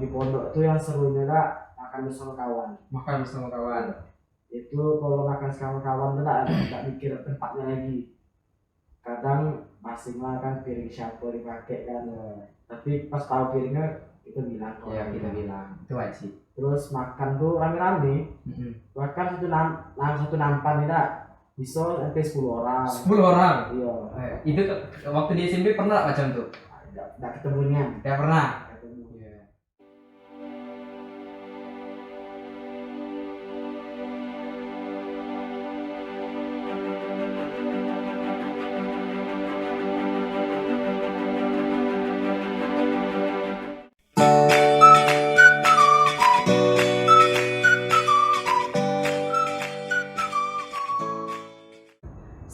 di pondok tuh yang serunya lah makan bersama kawan. Makan bersama kawan. Itu kalau makan sama kawan tuh nggak mikir tempatnya lagi. Kadang masing lah kan piring siapa dipakai kan. Tapi pas tahu piringnya kita bilang kalau Ya kita bilang itu wajib. terus makan tuh rame-rame. Bahkan satu nampan tidak bisa sampai 10 orang. 10 orang. Iya. Itu waktu di SMP pernah macam tuh? Nggak ketemunya. Ya pernah.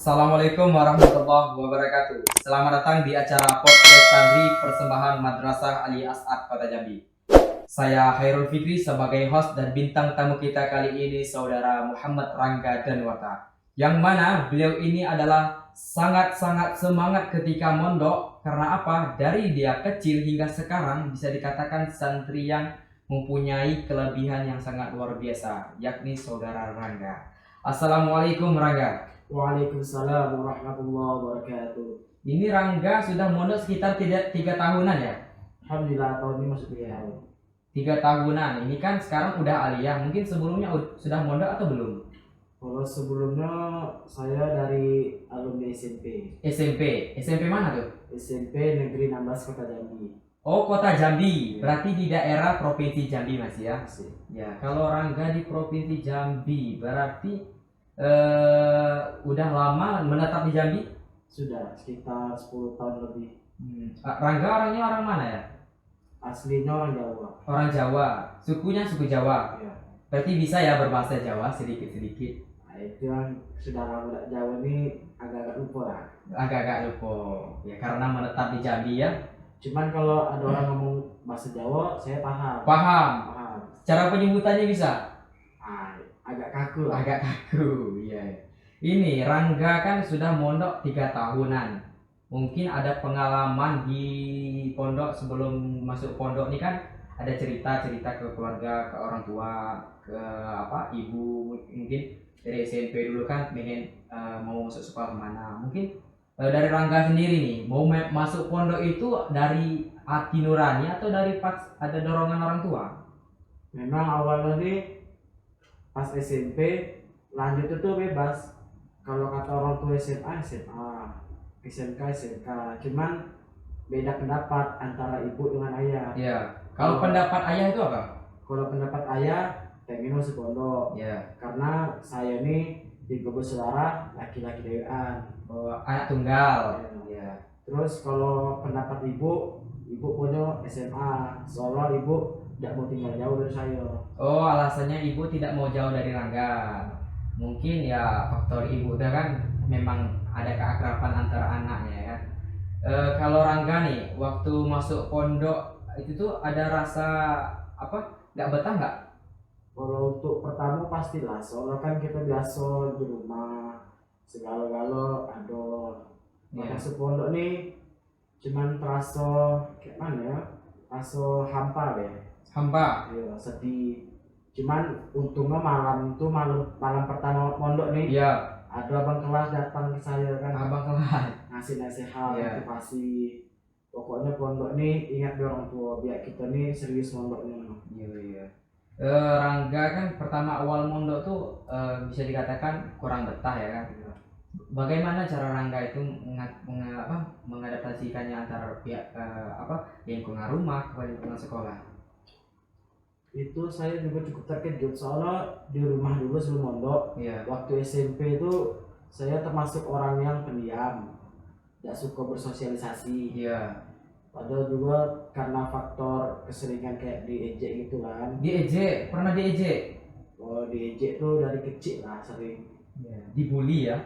Assalamualaikum warahmatullahi wabarakatuh. Selamat datang di acara podcast Santri Persembahan Madrasah Ali As'ad Kota Jambi. Saya Hairul Fikri sebagai host dan bintang tamu kita kali ini Saudara Muhammad Rangga Danwata. Yang mana beliau ini adalah sangat-sangat semangat ketika mondok. Karena apa? Dari dia kecil hingga sekarang bisa dikatakan santri yang mempunyai kelebihan yang sangat luar biasa, yakni Saudara Rangga. Assalamualaikum Rangga. Waalaikumsalam warahmatullahi wabarakatuh. Ini Rangga sudah mondok sekitar 3 tahunan ya? Alhamdulillah tahun ini masuk 3 tahun. 3 tahunan. Ini kan sekarang udah aliyah. Mungkin sebelumnya sudah mondok atau belum? Kalau sebelumnya saya dari alumni SMP. SMP mana tuh? SMP Negeri 16 Kota Jambi. Oh, Kota Jambi. Berarti di daerah Provinsi Jambi masih ya? Masih. Ya, kalau Rangga di Provinsi Jambi berarti udah lama menetap di Jambi? Sudah sekitar 10 tahun lebih. Rangga orangnya orang mana ya? Aslinya orang Jawa. Orang Jawa. Sukunya suku Jawa. Ya. Berarti bisa ya berbahasa Jawa sedikit-sedikit. Nah, itu yang saudara muda Jawa ini agak-agak lupa lah. Agak-agak lupa. Ya karena menetap di Jambi ya. Cuman kalau ada orang ngomong bahasa Jawa, saya paham. Paham. Cara penyebutannya bisa? Agak kaku. Agak kaku, iya. Ini Rangga kan sudah mondok 3 tahunan. Mungkin ada pengalaman di pondok sebelum masuk pondok ini kan ada cerita-cerita ke keluarga, ke orang tua, ke ibu mungkin dari SMP dulu kan pengen mau masuk sekolah mana. Mungkin dari Rangga sendiri nih mau masuk pondok itu dari hati nurani atau dari pas ada dorongan orang tua? Memang awalnya nih pas SMP lanjut itu bebas. Kalau kata orang tua SMA, SMK, SMK. Cuman beda pendapat antara ibu dengan ayah. Iya. Kalau pendapat ayah itu apa? Kalau pendapat ayah pengen masuk pondok. Iya. Karena saya nih tiga bersaudara laki-laki dewan. Anak tunggal. Iya. Terus kalau pendapat ibu punya SMA. Soalnya ibu tidak mau tinggal jauh dari saya. Oh, alasannya ibu tidak mau jauh dari Rangga. Mungkin ya faktor ibu udah kan memang ada keakraban antara anaknya ya. Kalau Rangga nih waktu masuk pondok itu tuh ada rasa nggak betah nggak? Kalau untuk pertama pastilah, soalnya kan kita biasa di rumah segala-gala ada. Masuk pondok nih cuman terasa kayak mana ya? Terasa hampa deh. Hampa. Iya, sedih. Cuman untungnya malam pertama pondok nih. Iya. Ada abang kelas datang ke saya kan. Abang kelas ngasih nasihat, motivasi. Pokoknya pondok nih ingat orang tua biar kita nih serius mondoknya. Iya. Rangga kan pertama awal mondok tuh bisa dikatakan kurang betah ya kan. Bagaimana cara Rangga itu mengadaptasikannya antara pihak lingkungan rumah ke lingkungan sekolah? Itu saya juga cukup terkejut soalnya di rumah dulu sebelum mondok. Waktu SMP itu saya termasuk orang yang pendiam, tidak suka bersosialisasi. Padahal juga karena faktor keseringan kayak diejek gitu kan. Diejek? Pernah diejek? Oh, diejek tuh dari kecil lah sering. Dibully ya?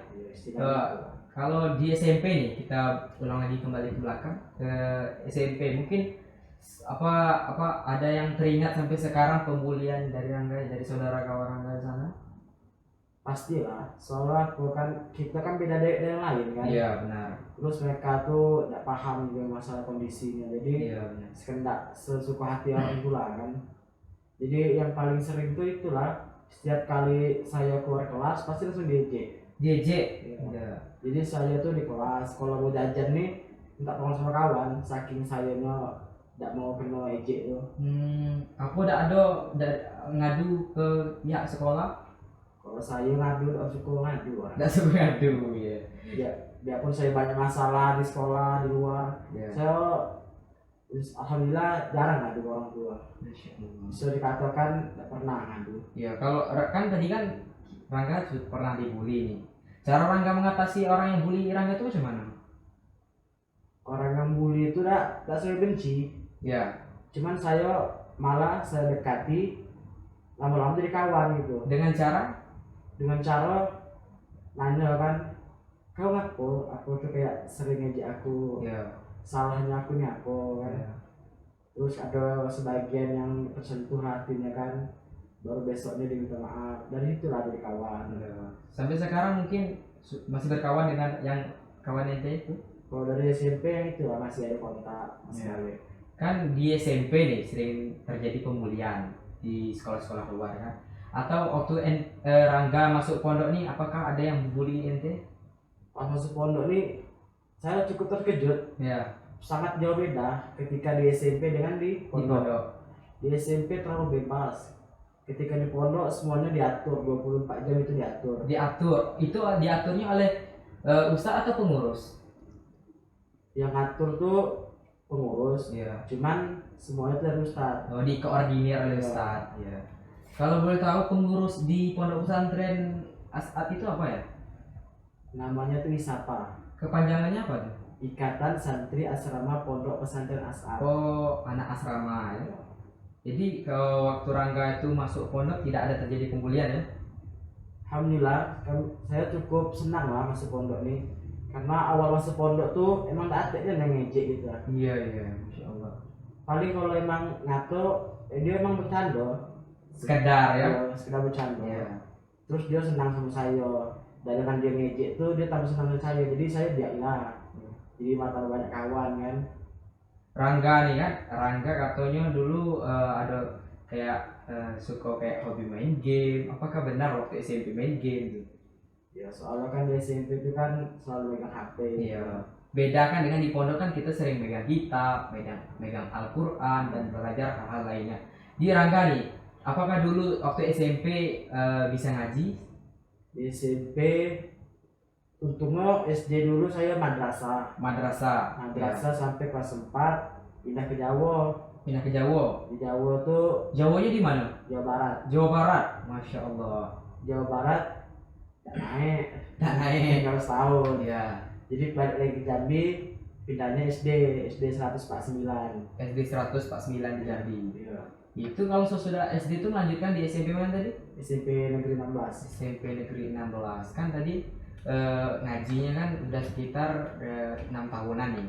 Kalau di SMP nih kita ulang lagi kembali ke belakang ke SMP, mungkin ada yang teringat sampai sekarang pembulian dari Rangga, dari saudara kawan Rangga di sana? pastilah, soalnya aku kan kita kan beda dari yang lain kan. Iya benar. Terus mereka tuh tidak paham juga masalah kondisinya, jadi Iya benar. sekendak sesuka hati orang pula kan. Jadi yang paling sering tuh itulah, setiap kali saya keluar kelas pasti langsung diejek. JJ. Ya. Iya. Jadi saya tuh di kelas kalau mau jajan nih minta tolong sama kawan, saking sayanya tidak mau kena ejek tuh. Aku udah ada ngadu ke pihak sekolah. Kalau saya ngadu tidak suka ngadu orang. Nggak suka ngadu ya. Ya, biarpun saya banyak masalah di sekolah di luar, Ya. saya alhamdulillah jarang ngadu ke orang tua. Bisa dikatakan tidak pernah ngadu. Ya kalau kan tadi kan Rangga pernah dibully nih. Cara Rangga mengatasi orang yang bully Rangga itu macam mana? Orang yang bully itu tidak saya benci. Ya. Cuman saya malah saya dekati, lama-lama jadi kawan gitu. Dengan cara Nanya kan, kau ngapo? Aku tuh kayak sering ngejek aku, ya. salahnya aku nih apa kan. Ya. Terus ada sebagian yang tersentuh hatinya kan, baru besoknya dia minta maaf. Dari itulah jadi kawan. Ya. Sampai sekarang mungkin masih berkawan dengan yang kawan ente itu? Kalau dari SMP yang itu lah masih ada kontak, masih Ya. ada. Kan di SMP nih sering terjadi pembulian di sekolah-sekolah luar kan. Atau waktu Rangga masuk pondok nih, apakah ada yang bully ente? Pas masuk pondok nih, saya cukup terkejut. Ya. Sangat jauh beda ketika di SMP dengan di Di pondok. pondok. Di SMP terlalu bebas. Ketika di pondok semuanya diatur, 24 jam itu diatur. Diatur. Itu diaturnya oleh ustaz atau pengurus? Yang ngatur tuh pengurus, Iya. cuman semuanya itu dari ustaz. Oh, dikoordinir oleh Iya. ustaz. Ya. Kalau boleh tahu pengurus di pondok pesantren As'ad itu apa ya? Namanya tuh ISAPA, Kepanjangannya apa tuh? Ikatan Santri Asrama Pondok Pesantren As'ad. Oh, anak asrama ya. Jadi kalau waktu Rangga itu masuk pondok tidak ada terjadi pembulian ya? Alhamdulillah, saya cukup senang lah masuk pondok nih, karena awal masuk pondok tuh emang tak ada yang ngejek gitu lah. Iya, Masya Allah. Paling kalau emang ngato, dia emang bercanda. Sekedar ya? Sekedar bercanda. Iya. Terus dia senang sama saya, dan dengan dia ngejek tuh dia tambah senang sama saya, jadi saya biarlah. Jadi mata banyak kawan kan. Rangga nih kan, Rangga katanya dulu ada kayak suka kayak hobi main game. Apakah benar waktu SMP main game? Ya soalnya kan di SMP itu kan selalu megang HP. Iya. Beda kan dengan di pondok kan kita sering megang kitab, megang Al-Quran dan belajar hal-hal lainnya. Di Rangga nih, apakah dulu waktu SMP bisa ngaji? Di SMP untungnya SD dulu saya madrasah Ya. sampai kelas 4 pindah ke Jawa. Pindah ke Jawa. Di Jawa tuh Jawanya di mana? Jawa Barat. Jawa Barat. Masya Allah. Jawa Barat tak naik. Tak naik. Tinggal setahun. Ya. Jadi balik lagi ke Jambi, pindahnya SD 149. SD 149 di Jambi. Iya. Itu kalau sesudah SD itu melanjutkan di SMP mana tadi? SMP Negeri 16. SMP Negeri 16. Kan tadi ngajinya kan udah sekitar 6 tahunan nih.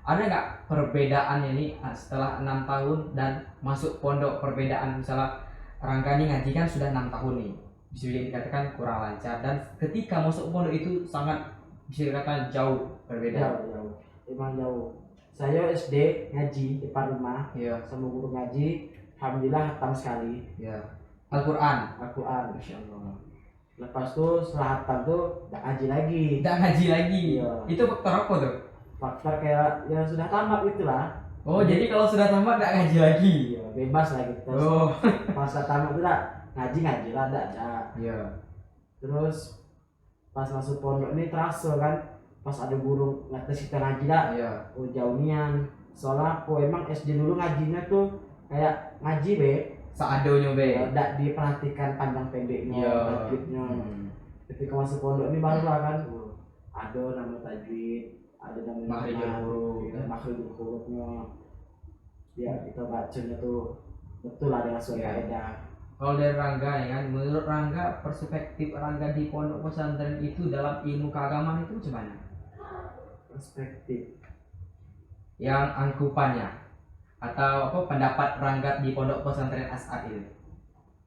Ada nggak perbedaannya nih setelah 6 tahun dan masuk pondok, perbedaan misalnya Rangga nih ngaji kan sudah 6 tahun nih, bisa dikatakan kurang lancar, dan ketika masuk pondok itu sangat bisa dikatakan jauh berbeda. Jauh. Emang jauh. Saya SD ngaji depan rumah. Iya. Sama guru ngaji, alhamdulillah hatam sekali. Ya. Al-Quran. Masya Allah. Lepas tuh setelah hatam tuh gak ngaji lagi. Tidak ngaji lagi. Iya. Itu faktor apa tuh? Faktor kayak ya sudah tamat itulah. Oh, jadi kalau sudah tamat tidak ngaji lagi. Iya, bebas lah gitu. Oh. Pas sudah tamat tuh dah ngaji lah ada. Iya. Terus pas masuk pondok ini terasa kan, pas ada guru ngatas kita ngaji dah. Iya. Oh jauh nian. Soalnya aku emang SD dulu ngajinya tuh kayak ngaji be. Seadonya be. Tidak diperhatikan panjang pendeknya, Iya. tajwidnya. Ketika masuk pondok ini baru lah kan, ada nama tajwid, ada nama makhrajul hurufnya. Ya kita bacanya tuh betul lah dengan sesuai kaidah. Kalau dari Rangga ya kan, menurut Rangga perspektif Rangga di pondok pesantren itu dalam ilmu keagamaan itu gimana? Perspektif. Yang angkupannya atau apa pendapat Rangga di pondok pesantren As'ad itu?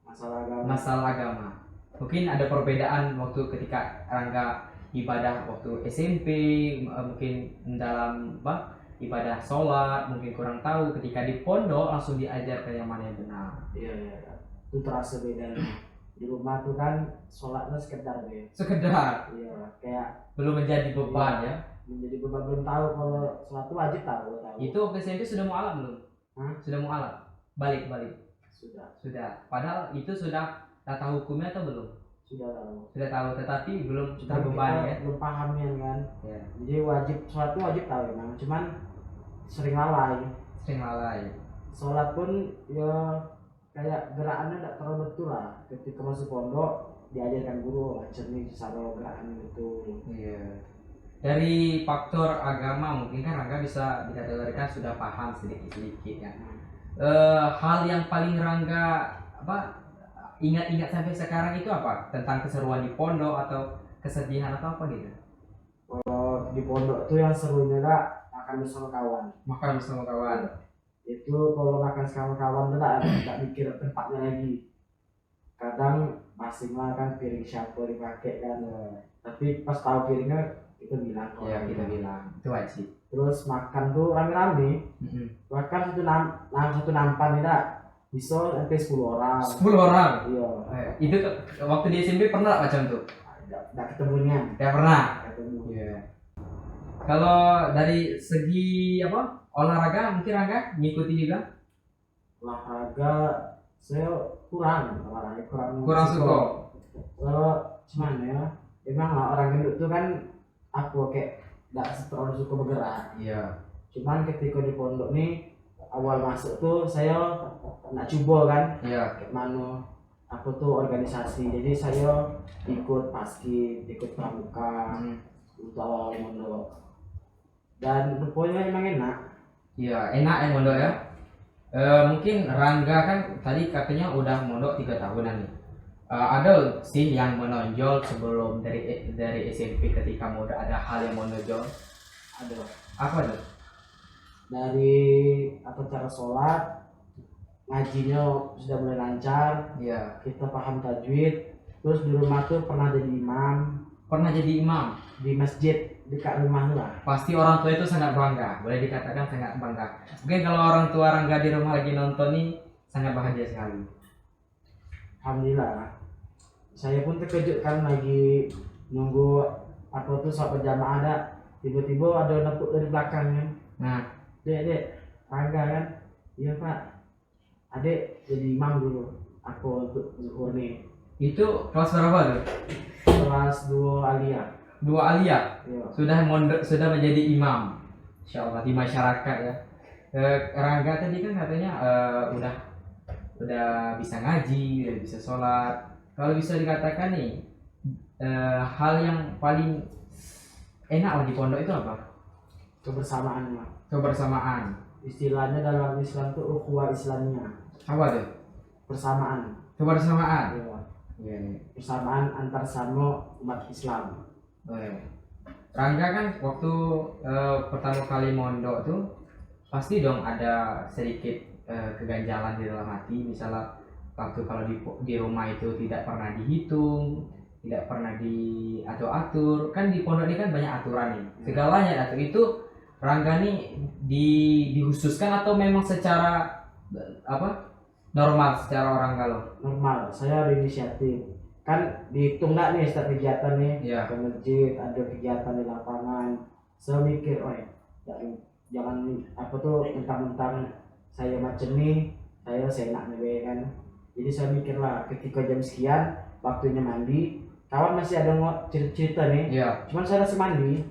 Masalah agama. Masalah agama. Mungkin ada perbedaan waktu ketika Rangga ibadah waktu SMP, mungkin dalam ibadah sholat, mungkin kurang tahu. Ketika di pondok langsung diajarkan yang mana yang benar. Iya, itu terasa bedanya. Di rumah tuh kan sholatnya sekedar deh. Sekedar. Iya, kayak belum menjadi beban ya. Menjadi beban, belum tahu kalau sholat itu wajib tahu. Itu waktu SMP sudah mualaf belum? Sudah mualaf. Balik. Sudah. Padahal itu sudah tahu hukumnya atau belum? Sudah tahu, tetapi belum terbebani ya. Belum paham kan. Ya. Jadi sholat itu wajib tahu memang, cuman sering lalai. Sholat pun ya kayak gerakannya tidak terlalu betul lah. Ketika masuk pondok diajarkan guru cermin cara gerakannya betul. Iya. Dari faktor agama mungkin kan Rangga bisa dikategorikan sudah paham sedikit ya. Hal yang paling Rangga ingat-ingat sampai sekarang itu apa? Tentang keseruan di pondok atau kesedihan atau apa gitu? Kalau di pondok tuh yang serunya makan bersama kawan. Itu kalau makan sama kawan tuh tak mikir tempatnya lagi. Kadang masing makan piring siapa dipakai kan. Tapi pas tahu piringnya kita bilang. Kita bilang itu wajib. Terus makan tuh rame-rame. Bahkan satu nampan tidak bisa sampai 10 orang. 10 orang? Iya. Itu waktu di SMP pernah macam tuh? Tidak ketemunya. Tidak pernah. Iya. Kalau dari segi olahraga mungkin Rangga ngikuti juga? Olahraga saya kurang suka. Cuman ya emang lah orang gendut tuh kan aku kayak tidak terlalu suka bergerak. Iya. Cuman ketika di pondok nih awal masuk tuh saya nak coba kan. Iya. Kayak mana aku tuh organisasi, jadi saya ikut paskib, ikut pramuka untuk awal pondok. Dan rupanya emang enak. Iya, enak ya mondok ya. Mungkin Rangga kan tadi katanya udah mondok 3 tahunan nih. Ada sih yang menonjol sebelum dari SMP ketika mondok, ada hal yang menonjol? Ada. Apa tuh? Dari cara sholat, ngajinya sudah mulai lancar. Iya. Kita paham tajwid. Terus di rumah tuh pernah jadi imam di masjid dekat rumah lah. Pasti orang tua itu sangat bangga, boleh dikatakan sangat bangga. Mungkin kalau orang tua Rangga di rumah lagi nonton nih sangat bahagia sekali. Alhamdulillah. Saya pun terkejut kan lagi nunggu sholat berjamaah ada, tiba-tiba ada nepuk dari belakang kan. Nah, Dek, Rangga kan? Iya Pak. Adek jadi imam dulu. Aku untuk zuhur nih. Itu kelas berapa tuh? Kelas 2 aliyah. 2 aliyah? Iya. Sudah menjadi imam. Insyaallah di masyarakat ya. Rangga tadi kan katanya udah bisa ngaji, udah bisa sholat. Kalau bisa dikatakan nih hal yang paling enak di pondok itu apa? Kebersamaan. Istilahnya dalam Islam tuh ukhuwah Islamiyah. Apa tuh? Kebersamaan. Iya. Persamaan antar sama umat Islam. Rangga kan waktu pertama kali mondok tuh pasti dong ada sedikit keganjalan di dalam hati. Misalnya waktu kalau di rumah itu tidak pernah dihitung, tidak pernah diatur-atur. Kan di pondok ini kan banyak aturan nih, segalanya atur. Itu Rangga nih dikhususkan atau memang secara normal, secara orang galau? Normal, saya ada inisiatif. Kan dihitung nggak nih setiap kegiatan nih, ya. Ke masjid, ada kegiatan di lapangan. Saya mikir, jangan mentang-mentang saya macam nih, saya seenaknya kan. Jadi saya mikir lah, ketika jam sekian, waktunya mandi, kawan masih ada cerita nih, ya. Cuman saya langsung mandi,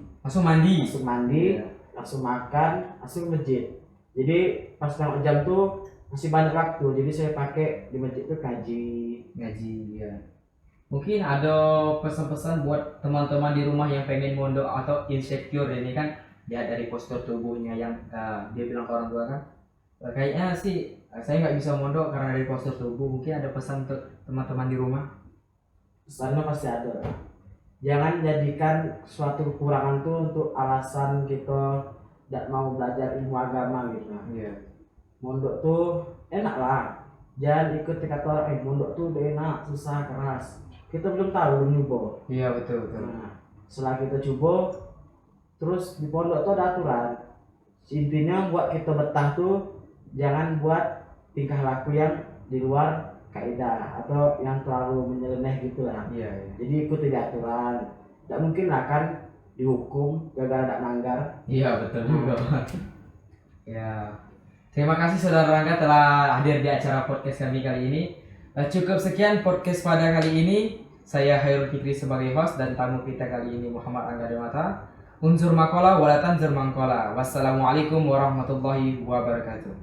Ya. langsung makan, langsung ke masjid. Jadi pas tengok jam tuh masih banyak waktu, jadi saya pakai di masjid tuh ngaji ya. Mungkin ada pesan-pesan buat teman-teman di rumah yang pengen mondok atau insecure ini kan, dia dari postur tubuhnya yang dia bilang ke orang tua kan, kayaknya sih saya nggak bisa mondok karena dari postur tubuh. Mungkin ada pesan untuk teman-teman di rumah? Pesannya pasti ada. Jangan jadikan suatu kekurangan tuh untuk alasan kita tidak mau belajar ilmu agama gitu. Iya. Mondok tuh enak lah. Jangan ikut kata orang mondok tuh udah enak, susah, keras. kita belum tahu, belum nyoba. Iya betul betul. Nah, setelah kita coba, terus di pondok tuh ada aturan. Intinya buat kita betah tuh jangan buat tingkah laku yang di luar kaidah atau yang terlalu menyeleneh gitu lah. Iya, iya. Jadi ikuti aturan. Tidak mungkin lah kan dihukum gara-gara tidak nanggar. Iya betul juga. Ya. Terima kasih Saudara Rangga telah hadir di acara podcast kami kali ini. Cukup sekian podcast pada kali ini. Saya Hairul Fikri sebagai host dan tamu kita kali ini Muhammad Angga Dewata. Unsur makola walatan zur mangkola. Wassalamualaikum warahmatullahi wabarakatuh.